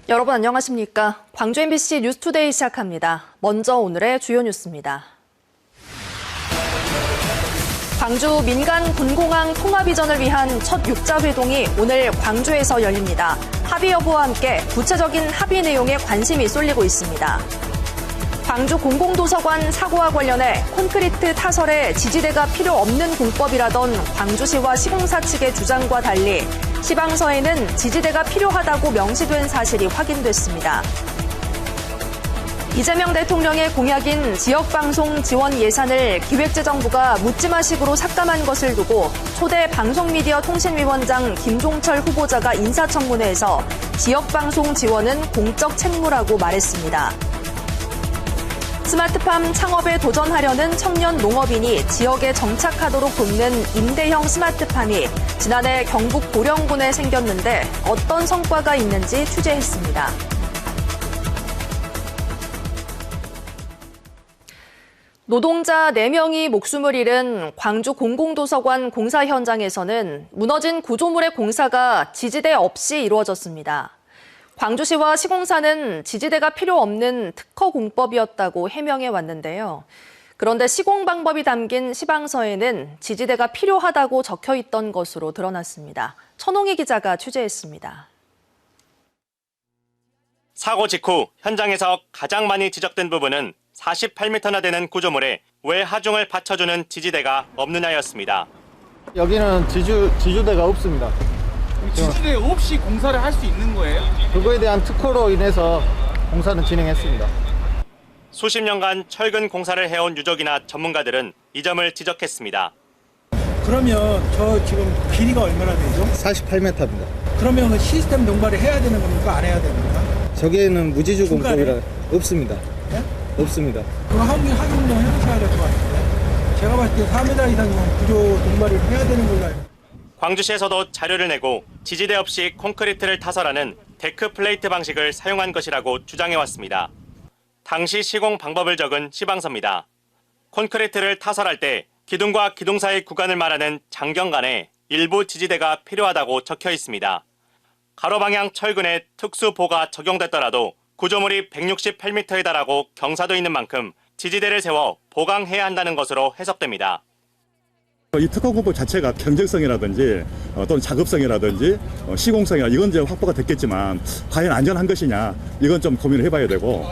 여러분 안녕하십니까? 광주 MBC 뉴스투데이 시작합니다. 먼저 오늘의 주요 뉴스입니다. 광주 민간 군공항 통합 이전을 위한 첫 육자 회동이 오늘 광주에서 열립니다. 합의 여부와 함께 구체적인 합의 내용에 관심이 쏠리고 있습니다. 광주 공공도서관 사고와 관련해 콘크리트 타설에 지지대가 필요 없는 공법이라던 광주시와 시공사 측의 주장과 달리 시방서에는 지지대가 필요하다고 명시된 사실이 확인됐습니다. 이재명 대통령의 공약인 지역방송 지원 예산을 기획재정부가 묻지마식으로 삭감한 것을 두고 초대 방송미디어통신위원장 김종철 후보자가 인사청문회에서 지역방송 지원은 공적 책무라고 말했습니다. 스마트팜 창업에 도전하려는 청년 농업인이 지역에 정착하도록 돕는 임대형 스마트팜이 지난해 경북 보령군에 생겼는데 어떤 성과가 있는지 취재했습니다. 노동자 4명이 목숨을 잃은 광주 공공도서관 공사 현장에서는 무너진 구조물의 공사가 지지대 없이 이루어졌습니다. 광주시와 시공사는 지지대가 필요 없는 특허 공법이었다고 해명해 왔는데요. 그런데 시공 방법이 담긴 시방서에는 지지대가 필요하다고 적혀 있던 것으로 드러났습니다. 천홍희 기자가 취재했습니다. 사고 직후 현장에서 가장 많이 지적된 부분은 48m나 되는 구조물에 왜 하중을 받쳐주는 지지대가 없느냐였습니다. 여기는 지주대가 없습니다. 지지대 없이 공사를 할 수 있는 거예요? 그거에 대한 특허로 인해서 공사는 진행했습니다. 수십 년간 철근 공사를 해온 유족이나 전문가들은 이 점을 지적했습니다. 그러면 저 지금 길이가 얼마나 되죠? 48m입니다. 그러면 그 시스템 동발을 해야 되는 겁니까? 안 해야 됩니까? 저기에는 무지주 공법이라 없습니다. 네? 없습니다. 그거 하중도 해주셔야 될 것 같은데. 제가 봤을 때 4m 이상이면 구조 동발을 해야 되는 걸로 알고. 광주시에서도 자료를 내고 지지대 없이 콘크리트를 타설하는 데크 플레이트 방식을 사용한 것이라고 주장해왔습니다. 당시 시공 방법을 적은 시방서입니다. 콘크리트를 타설할 때 기둥과 기둥 사이 구간을 말하는 장경간에 일부 지지대가 필요하다고 적혀 있습니다. 가로 방향 철근에 특수보가 적용됐더라도 구조물이 168m에 달하고 경사도 있는 만큼 지지대를 세워 보강해야 한다는 것으로 해석됩니다. 이 특허공법 자체가 경쟁성이라든지 또는 작업성이라든지 시공성이나 이건 이제 확보가 됐겠지만 과연 안전한 것이냐 이건 좀 고민을 해봐야 되고.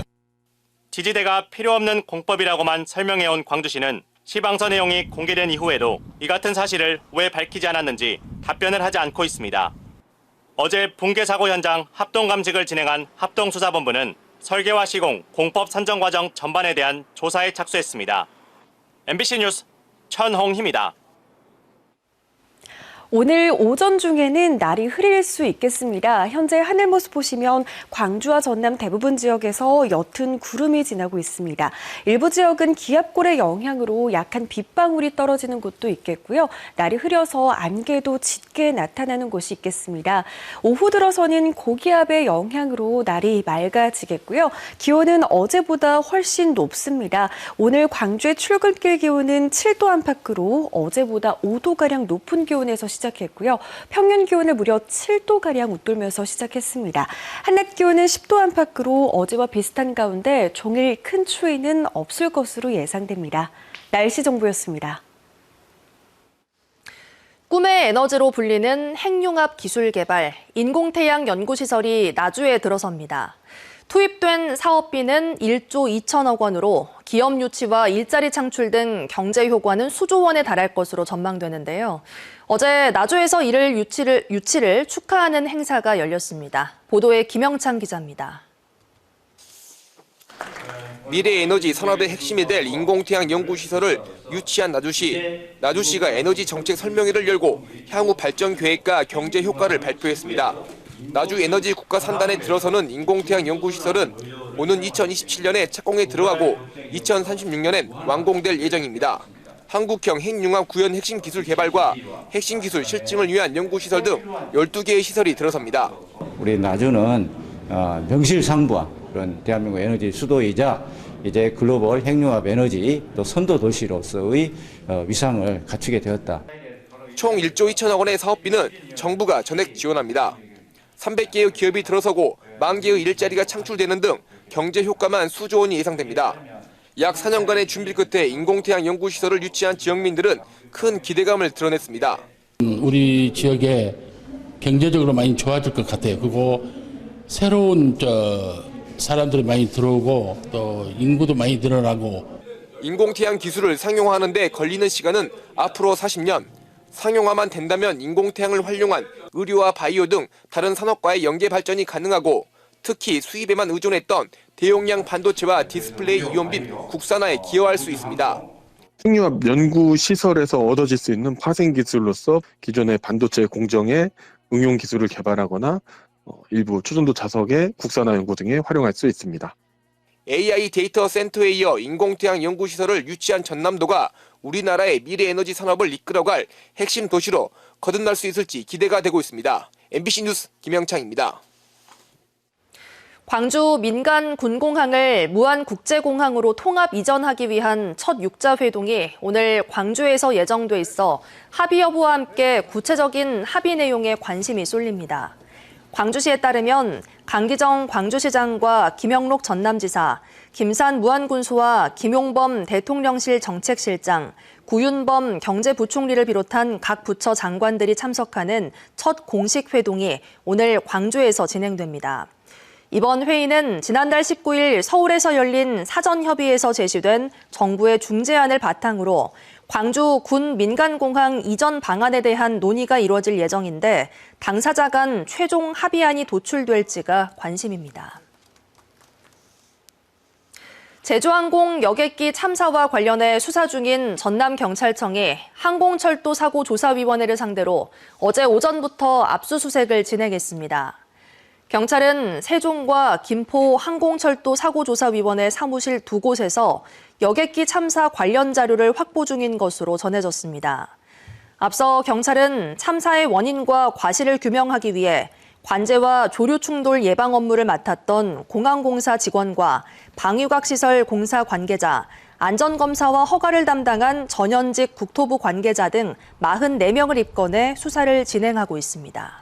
지지대가 필요 없는 공법이라고만 설명해온 광주시는 시방서 내용이 공개된 이후에도 이 같은 사실을 왜 밝히지 않았는지 답변을 하지 않고 있습니다. 어제 붕괴 사고 현장 합동 감식을 진행한 합동수사본부는 설계와 시공, 공법 선정 과정 전반에 대한 조사에 착수했습니다. MBC 뉴스 천홍희입니다. 오늘 오전 중에는 날이 흐릴 수 있겠습니다. 현재 하늘 모습 보시면 광주와 전남 대부분 지역에서 옅은 구름이 지나고 있습니다. 일부 지역은 기압골의 영향으로 약한 빗방울이 떨어지는 곳도 있겠고요. 날이 흐려서 안개도 짙게 나타나는 곳이 있겠습니다. 오후 들어서는 고기압의 영향으로 날이 맑아지겠고요. 기온은 어제보다 훨씬 높습니다. 오늘 광주의 출근길 기온은 7도 안팎으로 어제보다 5도가량 높은 기온에서 시작했고요. 평균 기온을 무려 7도가량 웃돌면서 시작했습니다. 한낮 기온은 10도 안팎으로 어제와 비슷한 가운데 종일 큰 추위는 없을 것으로 예상됩니다. 날씨 정보였습니다. 꿈의 에너지로 불리는 핵융합 기술 개발, 인공태양 연구시설이 나주에 들어섭니다. 투입된 사업비는 1조 2천억 원으로 기업 유치와 일자리 창출 등 경제 효과는 수조 원에 달할 것으로 전망되는데요. 어제 나주에서 이를 유치를 축하하는 행사가 열렸습니다. 보도에 김영찬 기자입니다. 미래에너지 산업의 핵심이 될 인공태양 연구시설을 유치한 나주시가 에너지 정책 설명회를 열고 향후 발전 계획과 경제 효과를 발표했습니다. 나주 에너지 국가 산단에 들어서는 인공태양 연구시설은 오는 2027년에 착공에 들어가고 2036년엔 완공될 예정입니다. 한국형 핵융합 구현 핵심 기술 개발과 핵심 기술 실증을 위한 연구시설 등 12개의 시설이 들어섭니다. 우리 나주는 명실상부한 그런 대한민국 에너지 수도이자 이제 글로벌 핵융합 에너지 또 선도 도시로서의 위상을 갖추게 되었다. 총 1조 2천억 원의 사업비는 정부가 전액 지원합니다. 300개의 기업이 들어서고 만 개의 일자리가 창출되는 등 경제 효과만 수조 원이 예상됩니다. 약 4년간의 준비 끝에 인공태양 연구시설을 유치한 지역민들은 큰 기대감을 드러냈습니다. 우리 지역에 경제적으로 많이 좋아질 것 같아요. 그리고 새로운 사람들이 많이 들어오고 또 인구도 많이 늘어나고. 인공태양 기술을 상용화하는 데 걸리는 시간은 앞으로 40년. 상용화만 된다면 인공태양을 활용한 의료와 바이오 등 다른 산업과의 연계 발전이 가능하고 특히 수입에만 의존했던 대용량 반도체와 디스플레이 이용 및 국산화에 기여할 수 있습니다. 핵융합 연구 시설에서 얻어질 수 있는 파생 기술로서 기존의 반도체 공정에 응용 기술을 개발하거나 일부 초전도 자석의 국산화 연구 등에 활용할 수 있습니다. AI 데이터 센터에 이어 인공태양 연구시설을 유치한 전남도가 우리나라의 미래 에너지 산업을 이끌어갈 핵심 도시로 거듭날 수 있을지 기대가 되고 있습니다. MBC 뉴스 김영창입니다. 광주 민간 군공항을 무안국제공항으로 통합 이전하기 위한 첫 6자 회동이 오늘 광주에서 예정돼 있어 합의 여부와 함께 구체적인 합의 내용에 관심이 쏠립니다. 광주시에 따르면 강기정 광주시장과 김영록 전남지사, 김산 무안군수와 김용범 대통령실 정책실장, 구윤범 경제부총리를 비롯한 각 부처 장관들이 참석하는 첫 공식 회동이 오늘 광주에서 진행됩니다. 이번 회의는 지난달 19일 서울에서 열린 사전협의에서 제시된 정부의 중재안을 바탕으로 광주 군 민간공항 이전 방안에 대한 논의가 이루어질 예정인데 당사자 간 최종 합의안이 도출될지가 관심입니다. 제주항공 여객기 참사와 관련해 수사 중인 전남경찰청이 항공철도사고조사위원회를 상대로 어제 오전부터 압수수색을 진행했습니다. 경찰은 세종과 김포 항공철도사고조사위원회 사무실 두 곳에서 여객기 참사 관련 자료를 확보 중인 것으로 전해졌습니다. 앞서 경찰은 참사의 원인과 과실을 규명하기 위해 관제와 조류 충돌 예방 업무를 맡았던 공항공사 직원과 방위각시설 공사 관계자, 안전검사와 허가를 담당한 전현직 국토부 관계자 등 44명을 입건해 수사를 진행하고 있습니다.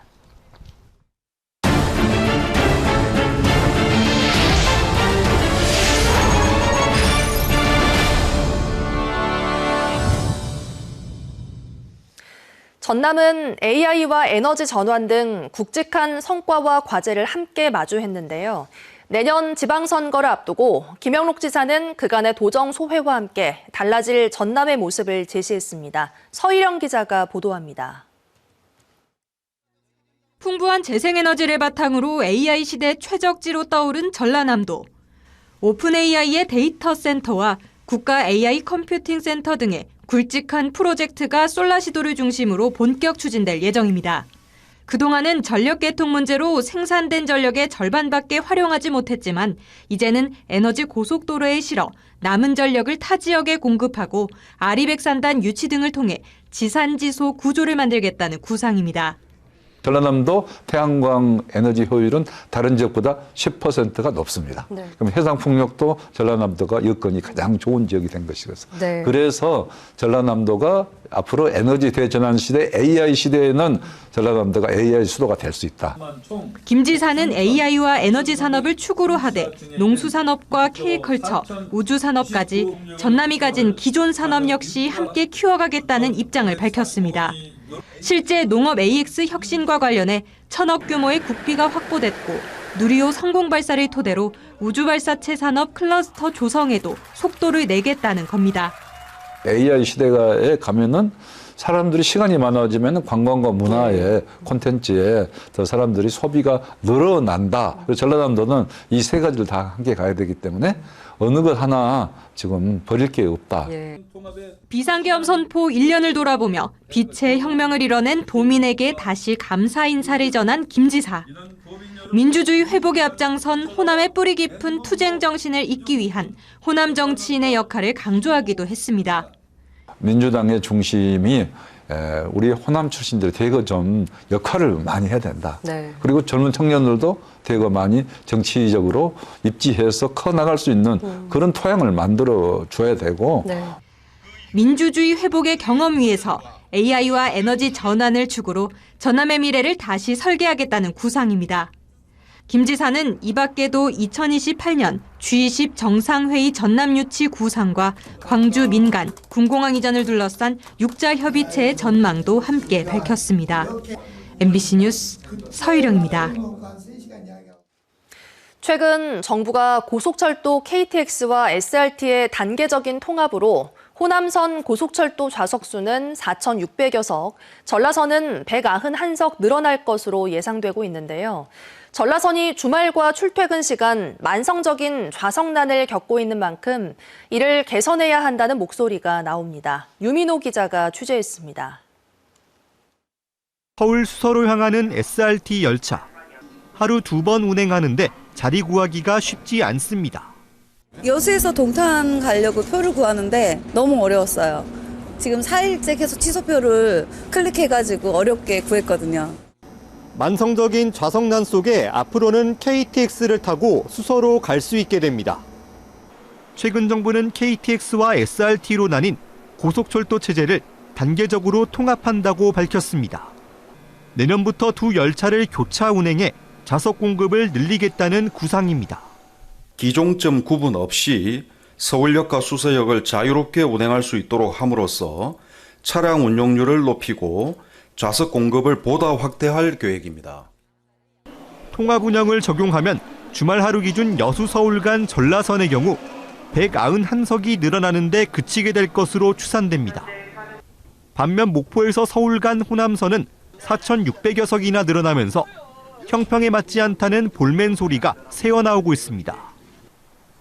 전남은 AI와 에너지 전환 등 굵직한 성과와 과제를 함께 마주했는데요. 내년 지방선거를 앞두고 김영록 지사는 그간의 도정 소회와 함께 달라질 전남의 모습을 제시했습니다. 서희령 기자가 보도합니다. 풍부한 재생에너지를 바탕으로 AI 시대 최적지로 떠오른 전라남도. 오픈 AI의 데이터 센터와 국가 AI 컴퓨팅 센터 등의 굵직한 프로젝트가 솔라시도를 중심으로 본격 추진될 예정입니다. 그동안은 전력 개통 문제로 생산된 전력의 절반밖에 활용하지 못했지만 이제는 에너지 고속도로에 실어 남은 전력을 타 지역에 공급하고 아리백산단 유치 등을 통해 지산지소 구조를 만들겠다는 구상입니다. 전라남도 태양광 에너지 효율은 다른 지역보다 10%가 높습니다. 네. 그럼 해상 풍력도 전라남도가 여건이 가장 좋은 지역이 된 것이라서. 네. 그래서 전라남도가 앞으로 에너지 대전환 시대, AI 시대에는 전라남도가 AI 수도가 될 수 있다. 김 지사는 AI와 에너지 산업을 축으로 하되 농수산업과 K컬처, 우주산업까지 전남이 가진 기존 산업 역시 함께 키워가겠다는 입장을 밝혔습니다. 실제 농업 AX 혁신과 관련해 1,000억 규모의 국비가 확보됐고 누리호 성공 발사를 토대로 우주발사체 산업 클러스터 조성에도 속도를 내겠다는 겁니다. AI 시대에 가면은 사람들이 시간이 많아지면 관광과 문화에 콘텐츠에 더 사람들이 소비가 늘어난다. 그래서 전라남도는 이 세 가지를 다 함께 가야 되기 때문에 어느 것 하나 지금 버릴 게 없다. 비상계엄 선포 1년을 돌아보며 빛의 혁명을 이뤄낸 도민에게 다시 감사 인사를 전한 김 지사. 민주주의 회복에 앞장선 호남의 뿌리 깊은 투쟁 정신을 잇기 위한 호남 정치인의 역할을 강조하기도 했습니다. 민주당의 중심이 우리 호남 출신들이 대거 좀 역할을 많이 해야 된다. 네. 그리고 젊은 청년들도 대거 많이 정치적으로 입지해서 커나갈 수 있는 그런 토양을 만들어 줘야 되고. 네. 민주주의 회복의 경험 위에서 AI와 에너지 전환을 축으로 전남의 미래를 다시 설계하겠다는 구상입니다. 김 지사는 이 밖에도 2028년 G20 정상회의 전남유치 구상과 광주 민간, 군공항 이전을 둘러싼 육자협의체의 전망도 함께 밝혔습니다. MBC 뉴스 서유령입니다. 최근 정부가 고속철도 KTX와 SRT의 단계적인 통합으로 호남선 고속철도 좌석수는 4,600여 석, 전라선은 191석 늘어날 것으로 예상되고 있는데요. 전라선이 주말과 출퇴근 시간 만성적인 좌석난을 겪고 있는 만큼 이를 개선해야 한다는 목소리가 나옵니다. 유민호 기자가 취재했습니다. 서울 수서로 향하는 SRT 열차. 하루 2번 운행하는데 자리 구하기가 쉽지 않습니다. 여수에서 동탄 가려고 표를 구하는데 너무 어려웠어요. 지금 4일째 계속 취소표를 클릭해가지고 어렵게 구했거든요. 만성적인 좌석난 속에 앞으로는 KTX를 타고 수서로 갈 수 있게 됩니다. 최근 정부는 KTX와 SRT로 나뉜 고속철도 체제를 단계적으로 통합한다고 밝혔습니다. 내년부터 두 열차를 교차 운행해 좌석 공급을 늘리겠다는 구상입니다. 기종점 구분 없이 서울역과 수서역을 자유롭게 운행할 수 있도록 함으로써 차량 운용률을 높이고 좌석 공급을 보다 확대할 계획입니다. 통합 운영을 적용하면 주말 하루 기준 여수 서울 간 전라선의 경우 191석이 늘어나는데 그치게 될 것으로 추산됩니다. 반면 목포에서 서울 간 호남선은 4,600여 석이나 늘어나면서 형평에 맞지 않다는 볼멘 소리가 새어나오고 있습니다.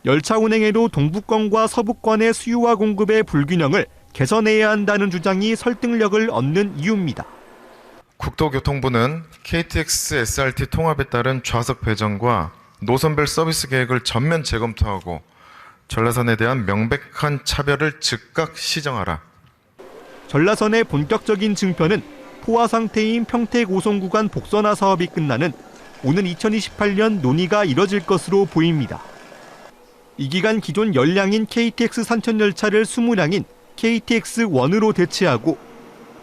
열차 운행에도 동부권과 서부권의 수요와 공급의 불균형을 개선해야 한다는 주장이 설득력을 얻는 이유입니다. 국토교통부는 KTX, SRT 통합에 따른 좌석 배정과 노선별 서비스 계획을 전면 재검토하고 전라선에 대한 명백한 차별을 즉각 시정하라. 전라선의 본격적인 증표는 포화 상태인 평택-오송 구간 복선화 사업이 끝나는 오는 2028년 논의가 이뤄질 것으로 보입니다. 이 기간 기존 열량인 KTX 산천열차를 20량인 KTX1으로 대체하고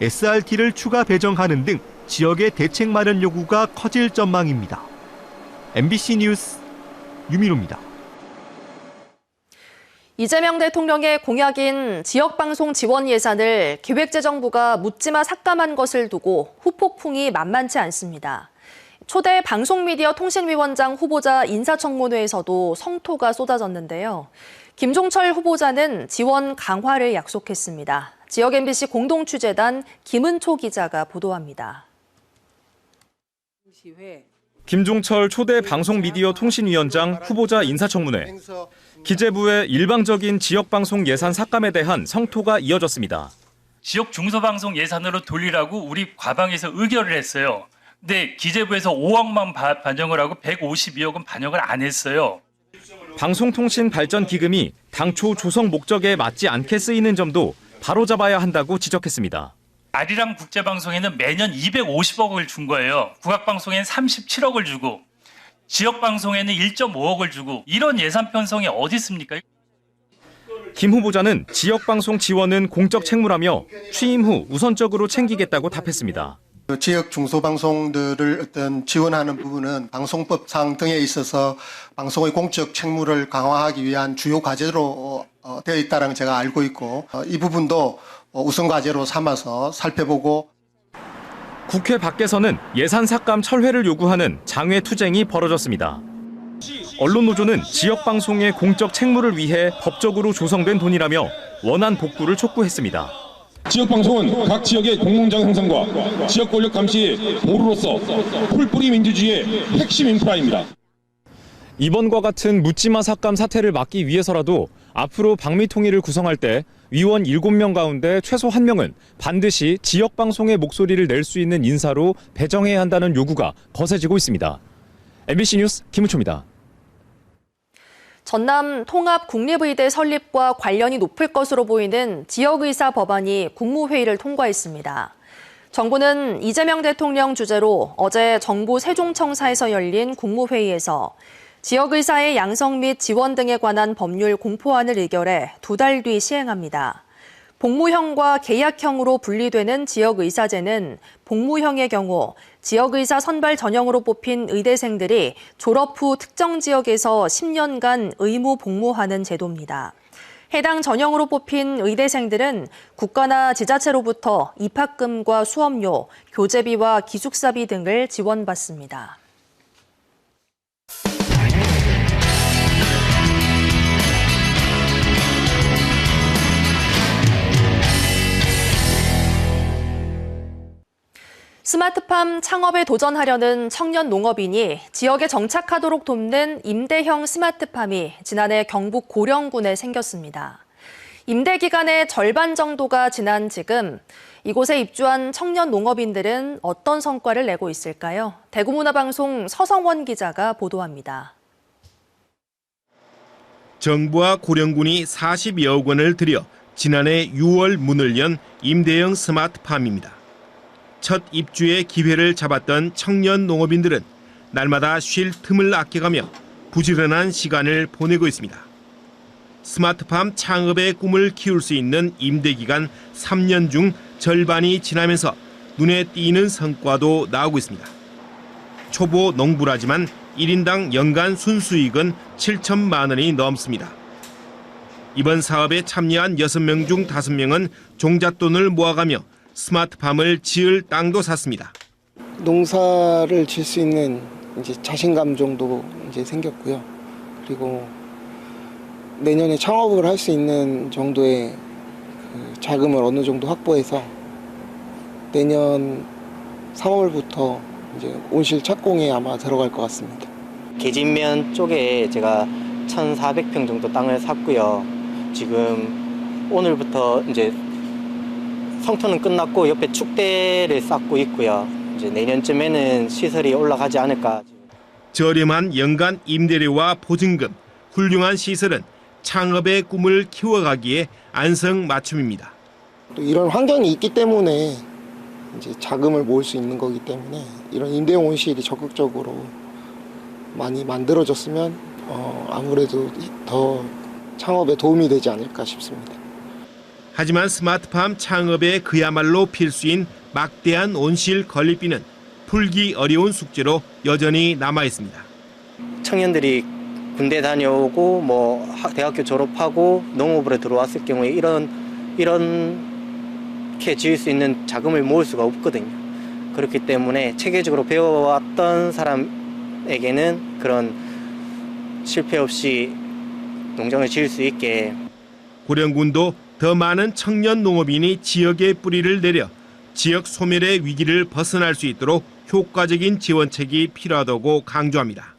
SRT를 추가 배정하는 등 지역의 대책 마련 요구가 커질 전망입니다. MBC 뉴스 유민호입니다. 이재명 대통령의 공약인 지역방송 지원 예산을 기획재정부가 묻지마 삭감한 것을 두고 후폭풍이 만만치 않습니다. 초대 방송미디어통신위원장 후보자 인사청문회에서도 성토가 쏟아졌는데요. 김종철 후보자는 지원 강화를 약속했습니다. 지역 MBC 공동취재단 김은초 기자가 보도합니다. 김종철 초대 방송미디어통신위원장 후보자 인사청문회. 기재부의 일방적인 지역방송 예산 삭감에 대한 성토가 이어졌습니다. 지역 중소방송 예산으로 돌리라고 우리 과방에서 의결을 했어요. 근데 기재부에서 5억만 반영을 하고 152억은 반영을 안 했어요. 방송통신발전기금이 당초 조성 목적에 맞지 않게 쓰이는 점도 바로잡아야 한다고 지적했습니다. 아리랑 국제방송에는 매년 250억을 준 거예요. 국악방송에는 37억을 주고 지역방송에는 1.5억을 주고 이런 예산 편성이 어디 있습니까? 김 후보자는 지역방송 지원은 공적 책무라며 취임 후 우선적으로 챙기겠다고 답했습니다. 지역 중소방송들을 어떤 지원하는 부분은 방송법상 등에 있어서 방송의 공적 책무를 강화하기 위한 주요 과제로 되어 있다는 제가 알고 있고 이 부분도 우선 과제로 삼아서 살펴보고 국회 밖에서는 예산 삭감 철회를 요구하는 장외 투쟁이 벌어졌습니다. 언론노조는 지역방송의 공적 책무를 위해 법적으로 조성된 돈이라며 원안 복구를 촉구했습니다. 지역방송은 각 지역의 공공장 형성과 지역 권력 감시의 보루로서 풀뿌리 민주주의의 핵심 인프라입니다. 이번과 같은 묻지마 삭감 사태를 막기 위해서라도 앞으로 방미통일을 구성할 때 위원 7명 가운데 최소 1명은 반드시 지역방송의 목소리를 낼 수 있는 인사로 배정해야 한다는 요구가 거세지고 있습니다. MBC 뉴스 김우초입니다. 전남 통합국립의대 설립과 관련이 높을 것으로 보이는 지역의사 법안이 국무회의를 통과했습니다. 정부는 이재명 대통령 주재로 어제 정부 세종청사에서 열린 국무회의에서 지역의사의 양성 및 지원 등에 관한 법률 공포안을 의결해 2달 뒤 시행합니다. 복무형과 계약형으로 분리되는 지역의사제는 복무형의 경우 지역의사 선발 전형으로 뽑힌 의대생들이 졸업 후 특정 지역에서 10년간 의무 복무하는 제도입니다. 해당 전형으로 뽑힌 의대생들은 국가나 지자체로부터 입학금과 수업료, 교재비와 기숙사비 등을 지원받습니다. 스마트팜 창업에 도전하려는 청년 농업인이 지역에 정착하도록 돕는 임대형 스마트팜이 지난해 경북 고령군에 생겼습니다. 임대 기간의 절반 정도가 지난 지금 이곳에 입주한 청년 농업인들은 어떤 성과를 내고 있을까요? 대구문화방송 서성원 기자가 보도합니다. 정부와 고령군이 40여억 원을 들여 지난해 6월 문을 연 임대형 스마트팜입니다. 첫 입주의 기회를 잡았던 청년 농업인들은 날마다 쉴 틈을 아껴가며 부지런한 시간을 보내고 있습니다. 스마트팜 창업의 꿈을 키울 수 있는 임대기간 3년 중 절반이 지나면서 눈에 띄는 성과도 나오고 있습니다. 초보 농부라지만 1인당 연간 순수익은 7천만 원이 넘습니다. 이번 사업에 참여한 6명 중 5명은 종잣돈을 모아가며 스마트팜을 지을 땅도 샀습니다. 농사를 질 수 있는 이제 자신감 정도 이제 생겼고요. 그리고 내년에 창업을 할 수 있는 정도의 그 자금을 어느 정도 확보해서 내년 3월부터 이제 온실 착공에 아마 들어갈 것 같습니다. 계진면 쪽에 제가 1,400평 정도 땅을 샀고요. 지금 오늘부터 이제 성토는 끝났고 옆에 축대를 쌓고 있고요. 이제 내년쯤에는 시설이 올라가지 않을까. 저렴한 연간 임대료와 보증금, 훌륭한 시설은 창업의 꿈을 키워가기에 안성맞춤입니다. 또 이런 환경이 있기 때문에 이제 자금을 모을 수 있는 거기 때문에 이런 임대용 온실이 적극적으로 많이 만들어졌으면 아무래도 더 창업에 도움이 되지 않을까 싶습니다. 하지만 스마트팜 창업에 그야말로 필수인 막대한 온실 건립비는 풀기 어려운 숙제로 여전히 남아 있습니다. 청년들이 군대 다녀오고 뭐 대학교 졸업하고 농업으로 들어왔을 경우에 이렇게 지을 수 있는 자금을 모을 수가 없거든요. 그렇기 때문에 체계적으로 배워왔던 사람에게는 그런 실패 없이 농장을 지을 수 있게. 고령군도 더 많은 청년 농업인이 지역에 뿌리를 내려 지역 소멸의 위기를 벗어날 수 있도록 효과적인 지원책이 필요하다고 강조합니다.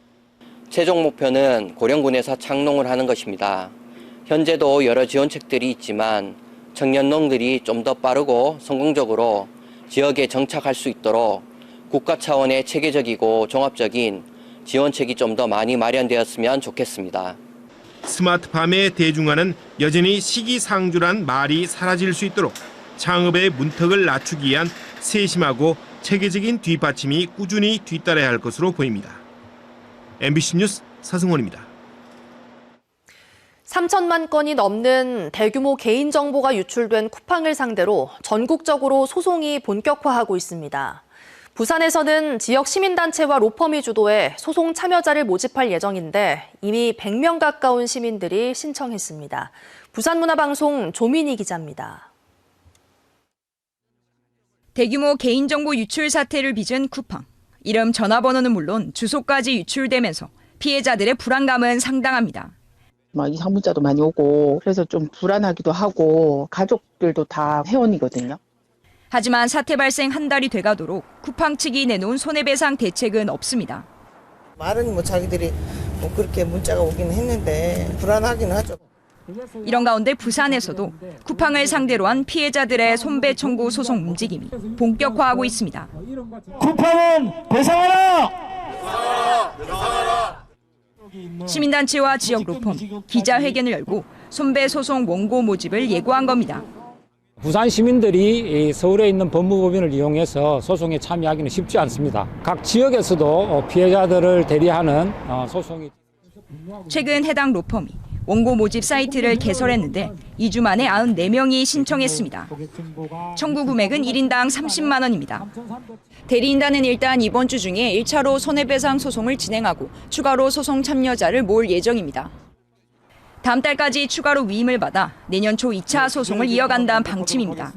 최종 목표는 고령군에서 창농을 하는 것입니다. 현재도 여러 지원책들이 있지만 청년 농들이 좀 더 빠르고 성공적으로 지역에 정착할 수 있도록 국가 차원의 체계적이고 종합적인 지원책이 좀 더 많이 마련되었으면 좋겠습니다. 스마트팜의 대중화는 여전히 시기상조란 말이 사라질 수 있도록 창업의 문턱을 낮추기 위한 세심하고 체계적인 뒷받침이 꾸준히 뒤따라야 할 것으로 보입니다. MBC 뉴스 서승원입니다. 3천만 건이 넘는 대규모 개인정보가 유출된 쿠팡을 상대로 전국적으로 소송이 본격화하고 있습니다. 부산에서는 지역 시민단체와 로펌이 주도해 소송 참여자를 모집할 예정인데 이미 100명 가까운 시민들이 신청했습니다. 부산문화방송 조민희 기자입니다. 대규모 개인정보 유출 사태를 빚은 쿠팡. 이름, 전화번호는 물론 주소까지 유출되면서 피해자들의 불안감은 상당합니다. 이상 문자도 많이 오고 그래서 좀 불안하기도 하고 가족들도 다 회원이거든요. 하지만 사태 발생 한 달이 돼가도록 쿠팡 측이 내놓은 손해배상 대책은 없습니다. 말은 자기들이 그렇게 문자가 오긴 했는데 불안하긴 하죠. 이런 가운데 부산에서도 쿠팡을 상대로 한 피해자들의 손배 청구 소송 움직임이 본격화하고 있습니다. 쿠팡은 배상하라! 시민단체와 지역 로펌, 기자회견을 열고 손배 소송 원고 모집을 예고한 겁니다. 부산 시민들이 서울에 있는 법무법인을 이용해서 소송에 참여하기는 쉽지 않습니다. 각 지역에서도 피해자들을 대리하는 소송이. 최근 해당 로펌이 원고 모집 사이트를 개설했는데 2주 만에 94명이 신청했습니다. 청구 금액은 1인당 30만 원입니다. 대리인단은 일단 이번 주 중에 1차로 손해배상 소송을 진행하고 추가로 소송 참여자를 모을 예정입니다. 다음 달까지 추가로 위임을 받아 내년 초 2차 소송을 이어간다는 방침입니다.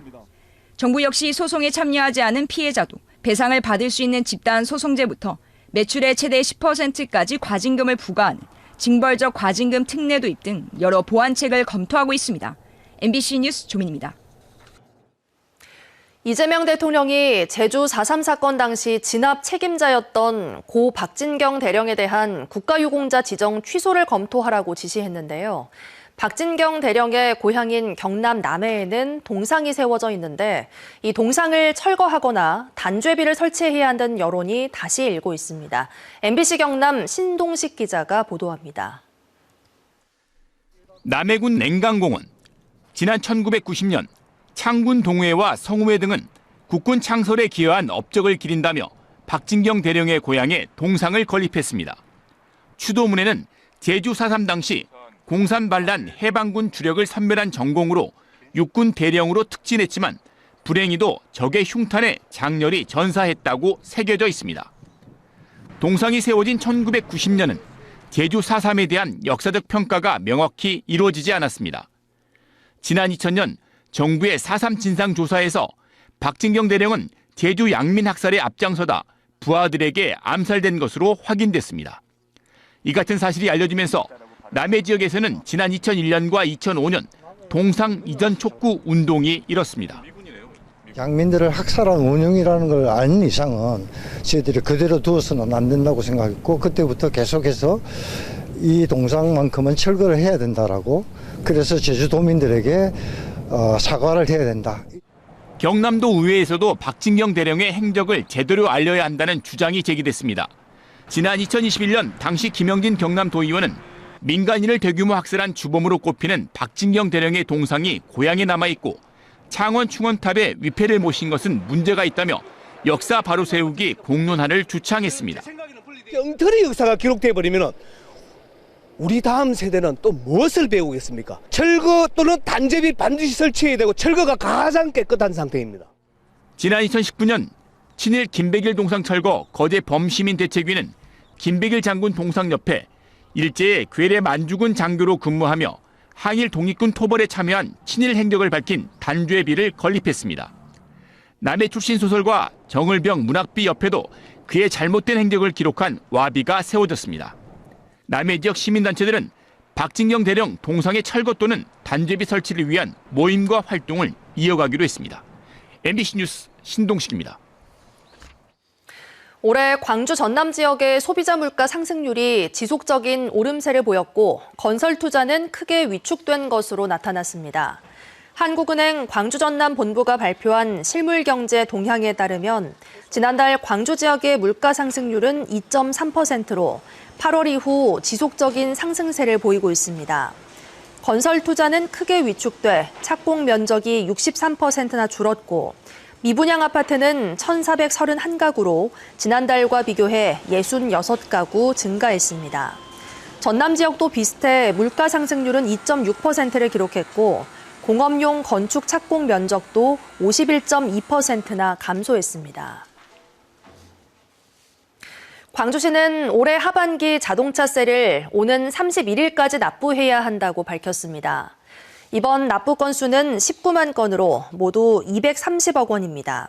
정부 역시 소송에 참여하지 않은 피해자도 배상을 받을 수 있는 집단 소송제부터 매출의 최대 10%까지 과징금을 부과하는 징벌적 과징금 특례 도입 등 여러 보완책을 검토하고 있습니다. MBC 뉴스 조민입니다. 이재명 대통령이 제주 4.3 사건 당시 진압 책임자였던 고 박진경 대령에 대한 국가유공자 지정 취소를 검토하라고 지시했는데요. 박진경 대령의 고향인 경남 남해에는 동상이 세워져 있는데 이 동상을 철거하거나 단죄비를 설치해야 한다는 여론이 다시 일고 있습니다. MBC 경남 신동식 기자가 보도합니다. 남해군 냉강공원. 지난 1990년 창군 동회와 성우회 등은 국군 창설에 기여한 업적을 기린다며 박진경 대령의 고향에 동상을 건립했습니다. 추도문에는 제주 4.3 당시 공산 반란 해방군 주력을 섬멸한 전공으로 육군 대령으로 특진했지만 불행히도 적의 흉탄에 장렬히 전사했다고 새겨져 있습니다. 동상이 세워진 1990년은 제주 4.3에 대한 역사적 평가가 명확히 이루어지지 않았습니다. 지난 2000년 정부의 4.3 진상조사에서 박진경 대령은 제주 양민 학살에 앞장서다 부하들에게 암살된 것으로 확인됐습니다. 이 같은 사실이 알려지면서 남해 지역에서는 지난 2001년과 2005년 동상 이전 촉구 운동이 일었습니다. 양민들을 학살한 운영이라는 걸 아는 이상은 저희들이 그대로 두어서는 안 된다고 생각했고 그때부터 계속해서 이 동상만큼은 철거를 해야 된다라고 그래서 제주도민들에게 사과를 해야 된다. 경남도 의회에서도 박진경 대령의 행적을 제대로 알려야 한다는 주장이 제기됐습니다. 지난 2021년 당시 김영진 경남도의원은 민간인을 대규모 학살한 주범으로 꼽히는 박진경 대령의 동상이 고향에 남아있고 창원 충원탑에 위패를 모신 것은 문제가 있다며 역사 바로 세우기 공론화를 주창했습니다. 엉터리 역사가 기록돼버리면 우리 다음 세대는 또 무엇을 배우겠습니까? 철거 또는 단죄비 반드시 설치해야 되고 철거가 가장 깨끗한 상태입니다. 지난 2019년 친일 김백일 동상 철거 거제 범시민대책위는 김백일 장군 동상 옆에 일제의 괴뢰 만주군 장교로 근무하며 항일 독립군 토벌에 참여한 친일 행적을 밝힌 단죄비를 건립했습니다. 남해 출신 소설가 정을병 문학비 옆에도 그의 잘못된 행적을 기록한 와비가 세워졌습니다. 남해 지역 시민단체들은 박진경 대령 동상의 철거 또는 단죄비 설치를 위한 모임과 활동을 이어가기로 했습니다. MBC 뉴스 신동식입니다. 올해 광주 전남 지역의 소비자 물가 상승률이 지속적인 오름세를 보였고 건설 투자는 크게 위축된 것으로 나타났습니다. 한국은행 광주 전남 본부가 발표한 실물경제 동향에 따르면 지난달 광주 지역의 물가 상승률은 2.3%로 8월 이후 지속적인 상승세를 보이고 있습니다. 건설 투자는 크게 위축돼 착공 면적이 63%나 줄었고 미분양 아파트는 1,431가구로 지난달과 비교해 66가구 증가했습니다. 전남 지역도 비슷해 물가 상승률은 2.6%를 기록했고 공업용 건축 착공 면적도 51.2%나 감소했습니다. 광주시는 올해 하반기 자동차세를 오는 31일까지 납부해야 한다고 밝혔습니다. 이번 납부 건수는 19만 건으로 모두 230억 원입니다.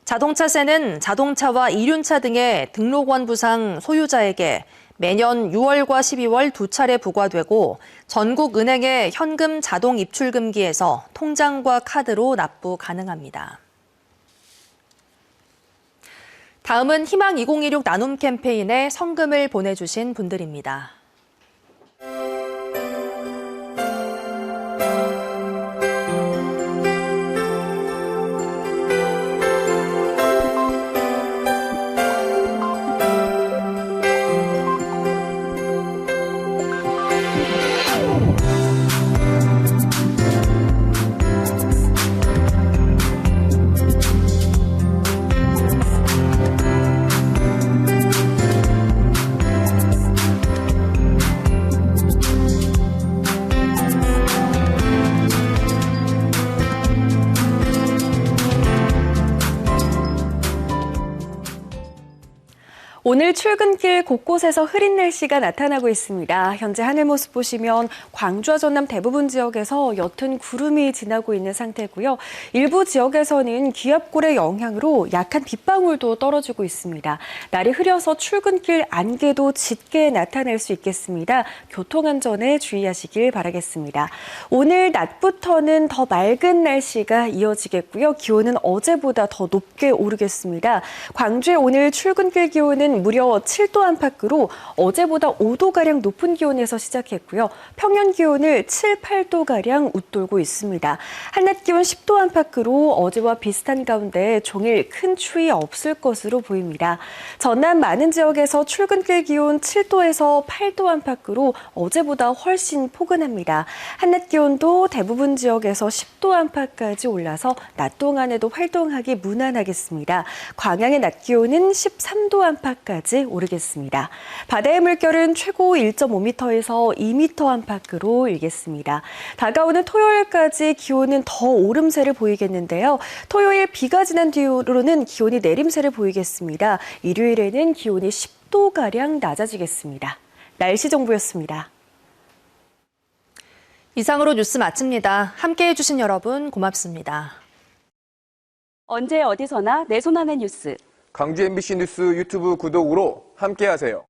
자동차세는 자동차와 이륜차 등의 등록원 부상 소유자에게 매년 6월과 12월 두 차례 부과되고 전국 은행의 현금 자동 입출금기에서 통장과 카드로 납부 가능합니다. 다음은 희망 2016 나눔 캠페인에 성금을 보내주신 분들입니다. 오늘 출근길 곳곳에서 흐린 날씨가 나타나고 있습니다. 현재 하늘 모습 보시면 광주와 전남 대부분 지역에서 옅은 구름이 지나고 있는 상태고요. 일부 지역에서는 기압골의 영향으로 약한 빗방울도 떨어지고 있습니다. 날이 흐려서 출근길 안개도 짙게 나타날 수 있겠습니다. 교통안전에 주의하시길 바라겠습니다. 오늘 낮부터는 더 맑은 날씨가 이어지겠고요. 기온은 어제보다 더 높게 오르겠습니다. 광주의 오늘 출근길 기온은 무려 7도 안팎으로 어제보다 5도가량 높은 기온에서 시작했고요. 평년 기온을 7, 8도가량 웃돌고 있습니다. 한낮 기온 10도 안팎으로 어제와 비슷한 가운데 종일 큰 추위 없을 것으로 보입니다. 전남 많은 지역에서 출근길 기온 7도에서 8도 안팎으로 어제보다 훨씬 포근합니다. 한낮 기온도 대부분 지역에서 10도 안팎까지 올라서 낮 동안에도 활동하기 무난하겠습니다. 광양의 낮 기온은 13도 안팎까지 오르겠습니다. 바다의 물결은 최고 1.5m에서 2m 안팎으로 일겠습니다. 다가오는 토요일까지 기온은 더 오름세를 보이겠는데요. 토요일 비가 지난 뒤로는 기온이 내림세를 보이겠습니다. 일요일에는 기온이 10도가량 낮아지겠습니다. 날씨 정보였습니다. 이상으로 뉴스 마칩니다. 함께해 주신 여러분 고맙습니다. 언제 어디서나 내 손 안의 뉴스. 광주 MBC 뉴스 유튜브 구독으로 함께하세요.